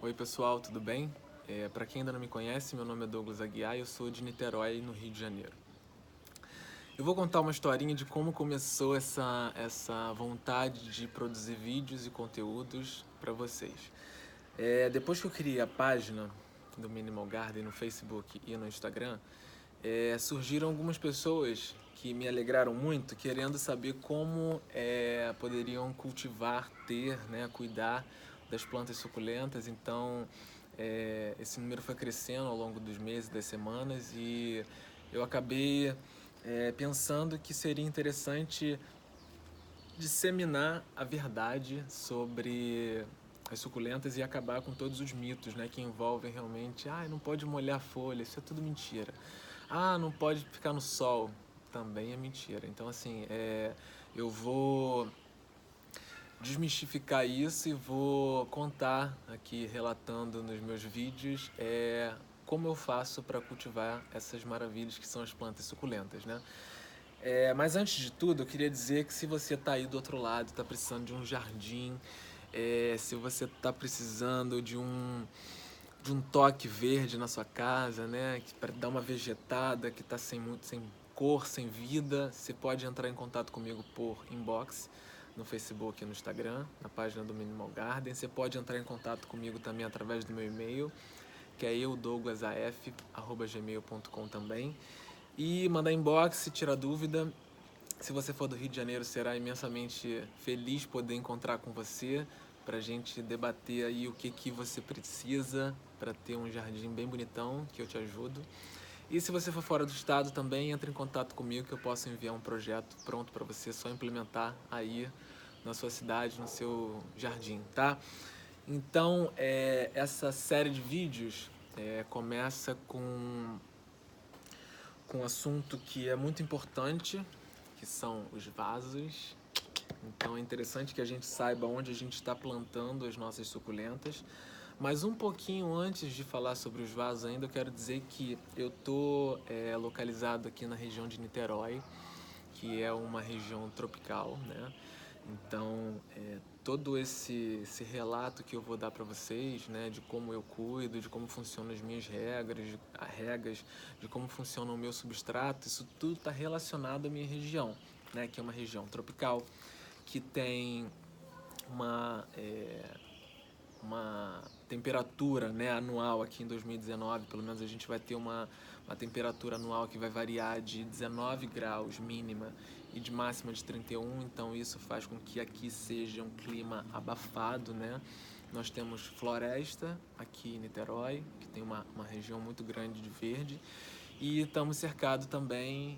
Oi pessoal, tudo bem? Para quem ainda não me conhece, meu nome é Douglas Aguiar e eu sou de Niterói, no Rio de Janeiro. Eu vou contar uma historinha de como começou essa vontade de produzir vídeos e conteúdos para vocês. Depois que eu criei a página do Minimal Garden no Facebook e no Instagram, surgiram algumas pessoas que me alegraram muito, querendo saber como poderiam cultivar, ter, né, cuidar das plantas suculentas. Então, esse número foi crescendo ao longo dos meses, das semanas, e eu acabei pensando que seria interessante disseminar a verdade sobre as suculentas e acabar com todos os mitos, né, que envolvem realmente, não pode molhar a folha, isso é tudo mentira. Não pode ficar no sol, também é mentira. Então, assim, eu vou desmistificar isso e vou contar aqui, relatando nos meus vídeos, como eu faço para cultivar essas maravilhas que são as plantas suculentas, né? Mas antes de tudo, eu queria dizer que se você está aí do outro lado, está precisando de um jardim, se você está precisando de um toque verde na sua casa, né, para dar uma vegetada que está sem cor, sem vida, você pode entrar em contato comigo por inbox no Facebook e no Instagram, na página do Minimal Garden. Você pode entrar em contato comigo também através do meu e-mail, que é eudouglasaf@gmail.com também. E mandar inbox se tirar dúvida. Se você for do Rio de Janeiro, será imensamente feliz poder encontrar com você para a gente debater aí o que você precisa para ter um jardim bem bonitão, que eu te ajudo. E se você for fora do estado também, entre em contato comigo que eu posso enviar um projeto pronto para você só implementar aí na sua cidade, no seu jardim, tá? Então, essa série de vídeos começa com um assunto que é muito importante, que são os vasos. Então é interessante que a gente saiba onde a gente está plantando as nossas suculentas. Mas um pouquinho antes de falar sobre os vasos ainda, eu quero dizer que eu estou localizado aqui na região de Niterói, que é uma região tropical, né? Então, todo esse relato que eu vou dar para vocês, né, de como eu cuido, de como funcionam as minhas regras, de como funciona o meu substrato, isso tudo está relacionado à minha região, né, que é uma região tropical, que tem uma, uma temperatura, né, anual aqui em 2019, pelo menos a gente vai ter uma temperatura anual que vai variar de 19 graus mínima e de máxima de 31, então isso faz com que aqui seja um clima abafado, né? Nós temos floresta aqui em Niterói, que tem uma região muito grande de verde, e estamos cercados também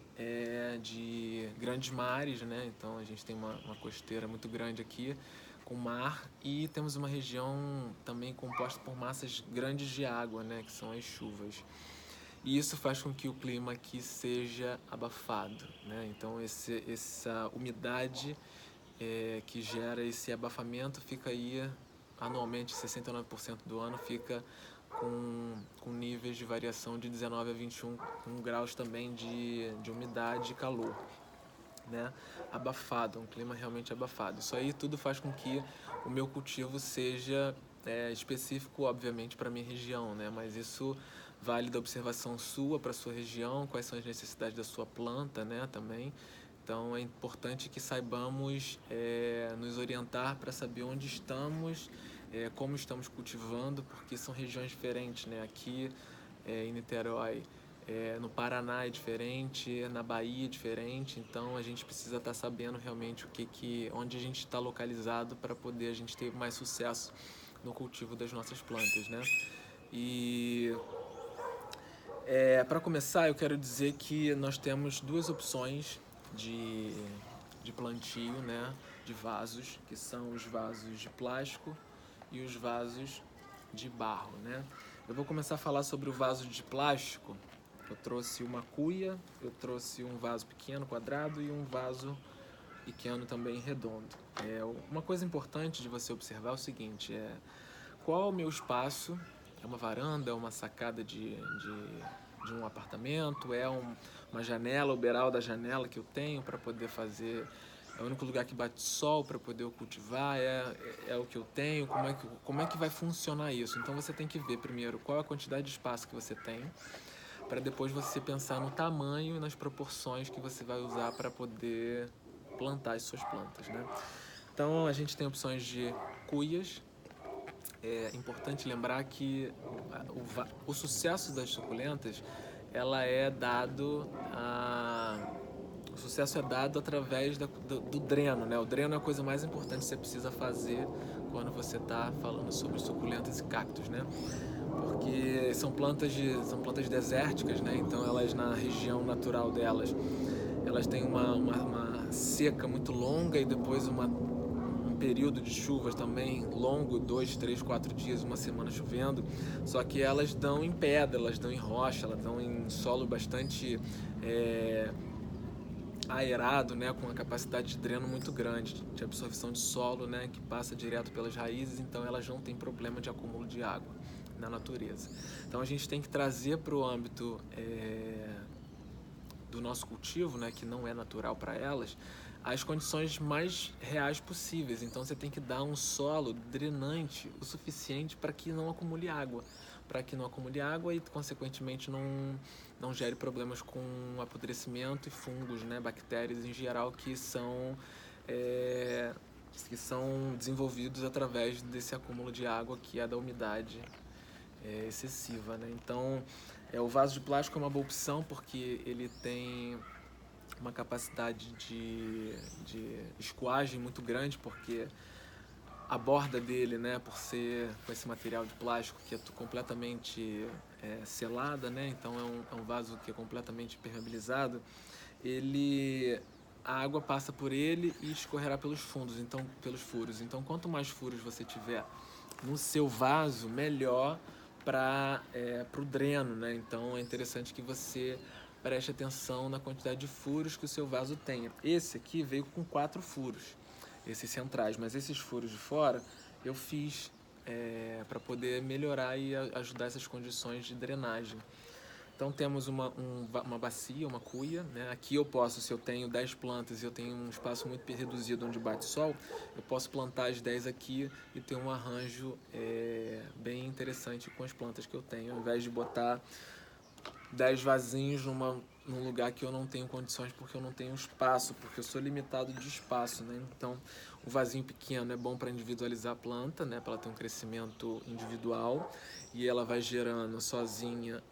de grandes mares, né? Então a gente tem uma costeira muito grande aqui, com mar, e temos uma região também composta por massas grandes de água, né? Que são as chuvas. E isso faz com que o clima aqui seja abafado, né? Então essa umidade que gera esse abafamento fica aí anualmente 69% do ano fica com níveis de variação de 19 a 21 graus também de umidade e calor, né? Abafado, um clima realmente abafado. Isso aí tudo faz com que o meu cultivo seja específico, obviamente, para a minha região, né? Mas isso vale da observação sua para a sua região, quais são as necessidades da sua planta, né? Também. Então é importante que saibamos nos orientar para saber onde estamos, como estamos cultivando, porque são regiões diferentes, né? Aqui em Niterói, no Paraná é diferente, na Bahia é diferente, então a gente precisa estar sabendo realmente onde a gente está localizado para poder a gente ter mais sucesso no cultivo das nossas plantas, né? E para começar, eu quero dizer que nós temos duas opções de, de plantio, né, de vasos, que são os vasos de plástico e os vasos de barro, né? Eu vou começar a falar sobre o vaso de plástico. Eu trouxe uma cuia, eu trouxe um vaso pequeno, quadrado, e um vaso pequeno também redondo. Uma coisa importante de você observar é o seguinte, qual é o meu espaço? É uma varanda, é uma sacada de um apartamento, uma janela, o beiral da janela que eu tenho para poder fazer É o único lugar que bate sol para poder eu cultivar, é o que eu tenho, como é que vai funcionar isso? Então você tem que ver primeiro qual é a quantidade de espaço que você tem, para depois você pensar no tamanho e nas proporções que você vai usar para poder plantar as suas plantas, né? Então a gente tem opções de cuias. É importante lembrar que o sucesso das suculentas, ela é dado o sucesso é dado através do dreno, né? O dreno é a coisa mais importante que você precisa fazer quando você está falando sobre suculentas e cactos, né? Porque são plantas desérticas, né? Então elas, na região natural delas, elas têm uma seca muito longa e depois um período de chuvas também longo, 2, 3, 4 dias, uma semana chovendo. Só que elas dão em pedra, elas dão em rocha, elas dão em solo bastante aerado, né, com uma capacidade de dreno muito grande, de absorção de solo, né, que passa direto pelas raízes, então elas não têm problema de acúmulo de água na natureza. Então a gente tem que trazer para o âmbito do nosso cultivo, né, que não é natural para elas, as condições mais reais possíveis. Então você tem que dar um solo drenante o suficiente para que não acumule água, e consequentemente não gere problemas com apodrecimento e fungos, né, bactérias em geral que são desenvolvidos através desse acúmulo de água que é da umidade excessiva, né? Então, o vaso de plástico é uma boa opção porque ele tem uma capacidade de escoagem muito grande, porque a borda dele, né, por ser com esse material de plástico que é completamente selada, né, então é um vaso que é completamente impermeabilizado, a água passa por ele e escorrerá pelos fundos, então pelos furos. Então, quanto mais furos você tiver no seu vaso, melhor para o dreno, né? Então é interessante que você preste atenção na quantidade de furos que o seu vaso tenha. Esse aqui veio com 4 furos, esses centrais, mas esses furos de fora eu fiz para poder melhorar e ajudar essas condições de drenagem. Então temos uma bacia, uma cuia, né? Aqui eu posso, se eu tenho 10 plantas e eu tenho um espaço muito reduzido onde bate sol, eu posso plantar as 10 aqui e ter um arranjo bem interessante com as plantas que eu tenho, ao invés de botar 10 vasinhos num lugar que eu não tenho condições porque eu não tenho espaço, porque eu sou limitado de espaço, né? Então, o vasinho pequeno é bom para individualizar a planta, né? Para ela ter um crescimento individual e ela vai gerando sozinha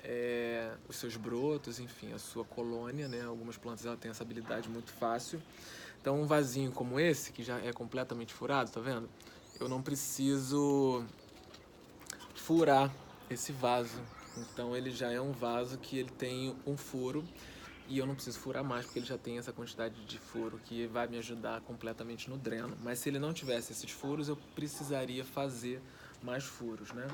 os seus brotos, enfim, a sua colônia, né? Algumas plantas ela tem essa habilidade muito fácil. Então, um vasinho como esse, que já é completamente furado, tá vendo? Eu não preciso furar esse vaso. Então ele já é um vaso que ele tem um furo e eu não preciso furar mais porque ele já tem essa quantidade de furo que vai me ajudar completamente no dreno. Mas se ele não tivesse esses furos, eu precisaria fazer mais furos, né?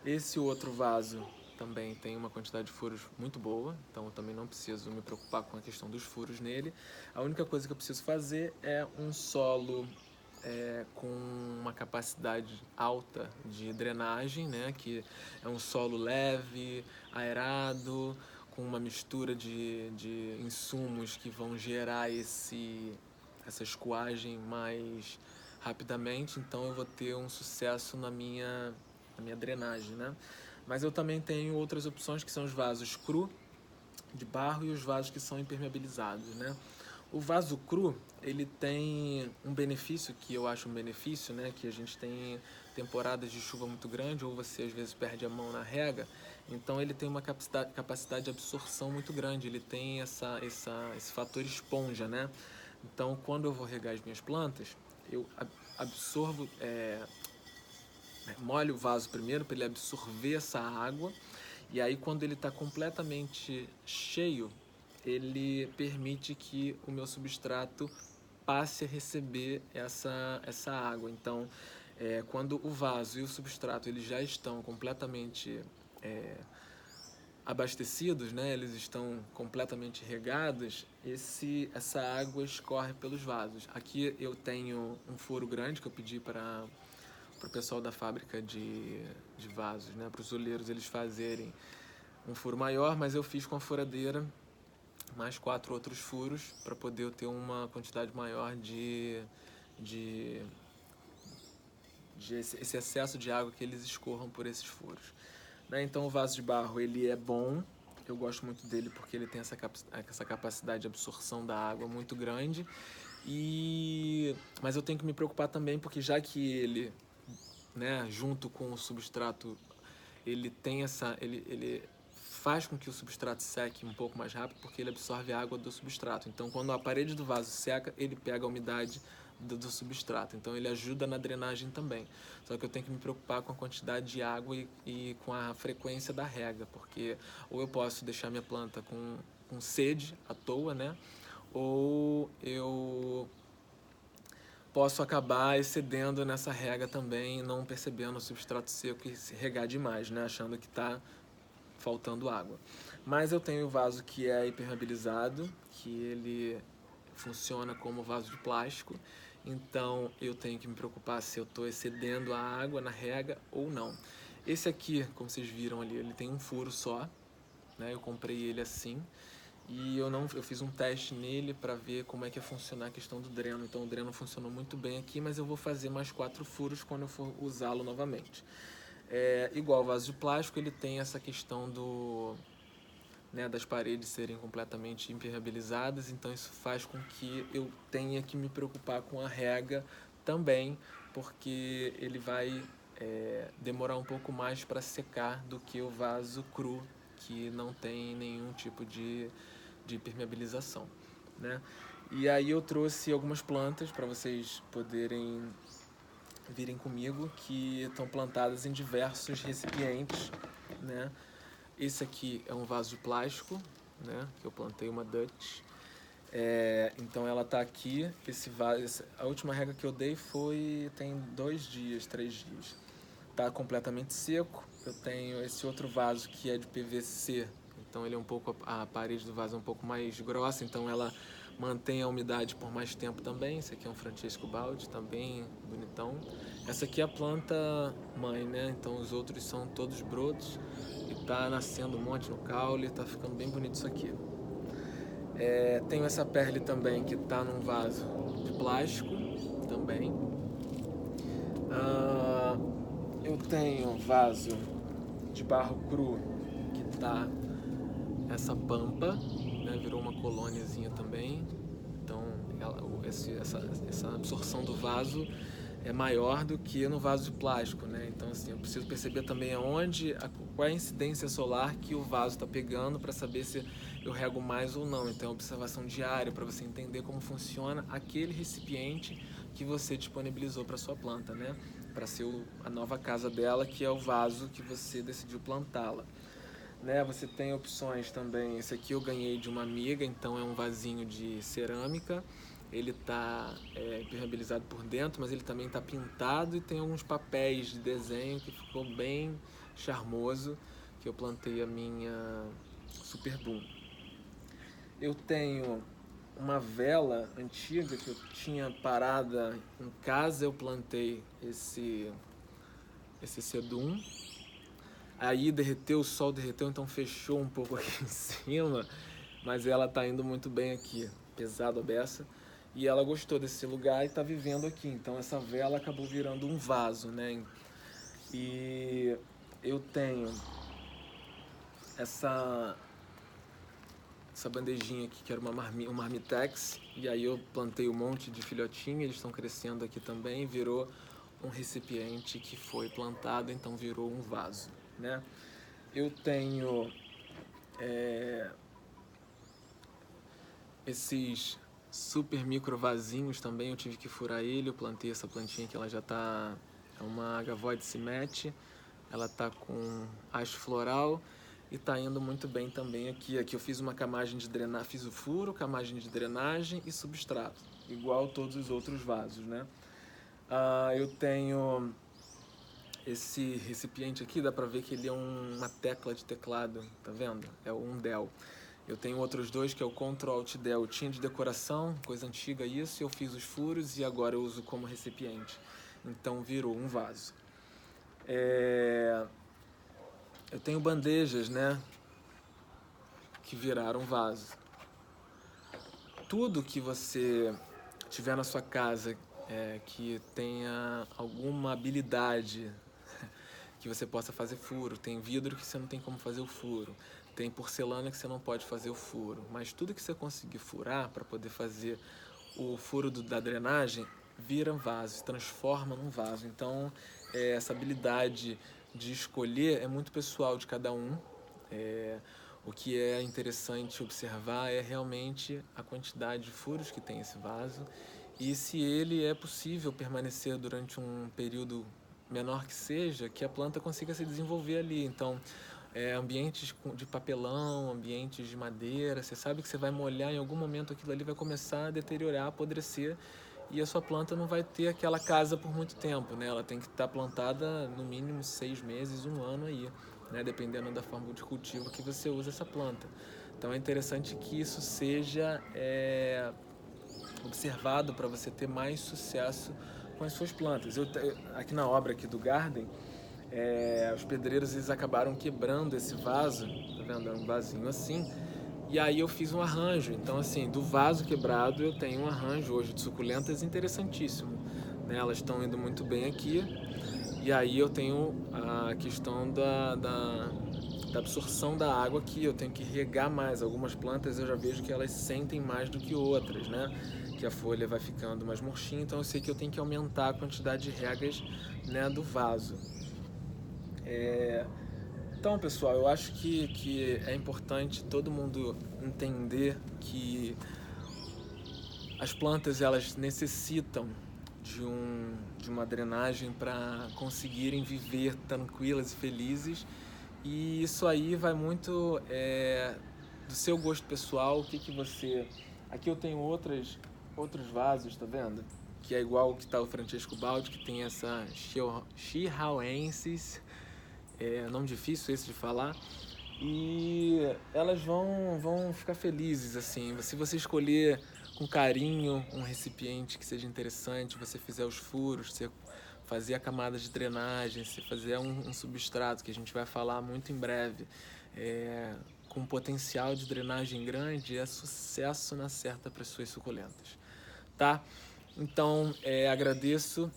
Esse outro vaso também tem uma quantidade de furos muito boa, então eu também não preciso me preocupar com a questão dos furos nele. A única coisa que eu preciso fazer é um solo com uma capacidade alta de drenagem, né, que é um solo leve, aerado, com uma mistura de insumos que vão gerar essa escoagem mais rapidamente, então eu vou ter um sucesso na minha drenagem, né? Mas eu também tenho outras opções que são os vasos cru de barro e os vasos que são impermeabilizados, né? O vaso cru, ele tem um benefício que eu acho um benefício, né? Que a gente tem temporadas de chuva muito grande ou você às vezes perde a mão na rega, então ele tem uma capacidade de absorção muito grande, ele tem esse fator esponja, né? Então quando eu vou regar as minhas plantas, eu absorvo, molho o vaso primeiro para ele absorver essa água e aí quando ele está completamente cheio, ele permite que o meu substrato passe a receber essa água. Então, quando o vaso e o substrato eles já estão completamente abastecidos, né, eles estão completamente regados, essa água escorre pelos vasos. Aqui eu tenho um furo grande que eu pedi para o pessoal da fábrica de vasos, né, para os olheiros eles fazerem um furo maior, mas eu fiz com a furadeira mais 4 outros furos para poder eu ter uma quantidade maior de esse excesso de água que eles escorram por esses furos. Né? Então o vaso de barro ele é bom, eu gosto muito dele porque ele tem essa capacidade de absorção da água muito grande. Mas eu tenho que me preocupar também porque já que ele, né, junto com o substrato, ele tem ele faz com que o substrato seque um pouco mais rápido porque ele absorve a água do substrato. Então quando a parede do vaso seca, ele pega a umidade do substrato, então ele ajuda na drenagem também. Só que eu tenho que me preocupar com a quantidade de água e com a frequência da rega, porque ou eu posso deixar minha planta com sede à toa, né? Ou eu posso acabar excedendo nessa rega também, não percebendo o substrato seco e se regar demais, né? Achando que está faltando água. Mas eu tenho o vaso que é impermeabilizado, que ele funciona como vaso de plástico, então eu tenho que me preocupar se eu estou excedendo a água na rega ou não. Esse aqui, como vocês viram ali, ele tem um furo só, né? Eu comprei ele assim e eu fiz um teste nele para ver como é que ia funcionar a questão do dreno. Então o dreno funcionou muito bem aqui, mas eu vou fazer mais 4 furos quando eu for usá-lo novamente. Igual o vaso de plástico, ele tem essa questão das paredes serem completamente impermeabilizadas, então isso faz com que eu tenha que me preocupar com a rega também, porque ele vai demorar um pouco mais para secar do que o vaso cru, que não tem nenhum tipo de impermeabilização, né? E aí eu trouxe algumas plantas para vocês poderem virem comigo, que estão plantadas em diversos recipientes, né? Esse aqui é um vaso de plástico, né? Que eu plantei uma Dutch. Então ela tá aqui. Esse vaso, a última rega que eu dei tem 2 dias, 3 dias. Tá completamente seco. Eu tenho esse outro vaso que é de PVC. Então ele é a parede do vaso é um pouco mais grossa, então ela mantém a umidade por mais tempo também. Esse aqui é um Francesco Baldi, também bonitão. Essa aqui é a planta mãe, né? Então os outros são todos brotos e tá nascendo um monte no caule, tá ficando bem bonito isso aqui. Tenho essa perle também que tá num vaso de plástico também. Eu tenho vaso de barro cru que tá essa pampa, né? Virou uma colôniazinha também. Então essa absorção do vaso é maior do que no vaso de plástico, né? Então assim, eu preciso perceber também qual é a incidência solar que o vaso está pegando para saber se eu rego mais ou não. Então é observação diária para você entender como funciona aquele recipiente que você disponibilizou para sua planta, né? Para ser a nova casa dela, que é o vaso que você decidiu plantá-la. Né, você tem opções também. Esse aqui eu ganhei de uma amiga, então é um vasinho de cerâmica. Ele está impermeabilizado por dentro, mas ele também está pintado e tem alguns papéis de desenho que ficou bem charmoso, que eu plantei a minha Super Boom. Eu tenho uma vela antiga que eu tinha parada em casa, eu plantei esse sedum. Aí derreteu, o sol derreteu, então fechou um pouco aqui em cima, mas ela tá indo muito bem aqui, pesado a beça. E ela gostou desse lugar e tá vivendo aqui. Então essa vela acabou virando um vaso, né? E eu tenho essa bandejinha aqui, que era um marmitex, e aí eu plantei um monte de filhotinhos, eles estão crescendo aqui também, virou um recipiente que foi plantado, então virou um vaso, né? Eu tenho esses super micro vasinhos também, eu tive que furar ele, eu plantei essa plantinha que ela já tá, é uma Agavoid Cimete, ela tá com haste floral e tá indo muito bem também aqui. Aqui eu fiz uma camagem de drenagem, fiz o furo, camagem de drenagem e substrato, igual todos os outros vasos, né? Eu tenho esse recipiente aqui, dá pra ver que ele é uma tecla de teclado, tá vendo? É um Dell. Eu tenho outros dois que é o Ctrl Alt Del. Eu tinha de decoração, coisa antiga isso, eu fiz os furos e agora eu uso como recipiente. Então virou um vaso. Eu tenho bandejas, né, que viraram vaso. tudo que você tiver na sua casa que tenha alguma habilidade que você possa fazer furo. Tem vidro que você não tem como fazer o furo. Tem porcelana que você não pode fazer o furo. Mas tudo que você conseguir furar para poder fazer o furo da drenagem, vira um vaso, se transforma num vaso. Então, essa habilidade de escolher é muito pessoal de cada um. O que é interessante observar é realmente a quantidade de furos que tem esse vaso e se ele é possível permanecer durante um período menor que seja, que a planta consiga se desenvolver ali. Então, ambientes de papelão, ambientes de madeira, você sabe que você vai molhar em algum momento, aquilo ali vai começar a deteriorar, a apodrecer, e a sua planta não vai ter aquela casa por muito tempo, né? Ela tem que estar plantada no mínimo 6 meses, 1 ano aí, né? Dependendo da forma de cultivo que você usa essa planta. Então é interessante que isso seja observado para você ter mais sucesso com as suas plantas. Aqui na obra aqui do Garden, os pedreiros eles acabaram quebrando esse vaso, tá vendo? É um vasinho assim. E aí eu fiz um arranjo. Então assim, do vaso quebrado eu tenho um arranjo hoje de suculentas interessantíssimo, né? Elas estão indo muito bem aqui. E aí eu tenho a questão da absorção da água aqui. Eu tenho que regar mais. Algumas plantas eu já vejo que elas sentem mais do que outras, né? Que a folha vai ficando mais murchinha. Então eu sei que eu tenho que aumentar a quantidade de regas, né, do vaso. Então, pessoal, eu acho que é importante todo mundo entender que as plantas elas necessitam de uma drenagem para conseguirem viver tranquilas e felizes, e isso aí vai muito do seu gosto pessoal. O que você... Aqui eu tenho outros vasos, tá vendo? Que é igual o que tá o Francesco Baldi, que tem essa Chihuahuensis, nome difícil esse de falar, e elas vão ficar felizes assim. Se você escolher com carinho um recipiente que seja interessante, você fizer os furos, você fazer a camada de drenagem, você fazer um substrato que a gente vai falar muito em breve, com potencial de drenagem grande, é sucesso na certa para as suas suculentas, tá? Então, agradeço.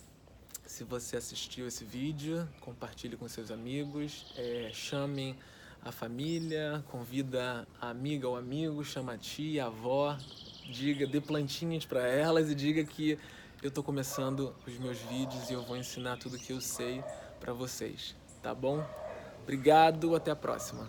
Se você assistiu esse vídeo, compartilhe com seus amigos, chamem a família, convida a amiga ou amigo, chama a tia, a avó, dê plantinhas para elas e diga que eu estou começando os meus vídeos e eu vou ensinar tudo que eu sei para vocês, tá bom? Obrigado, até a próxima.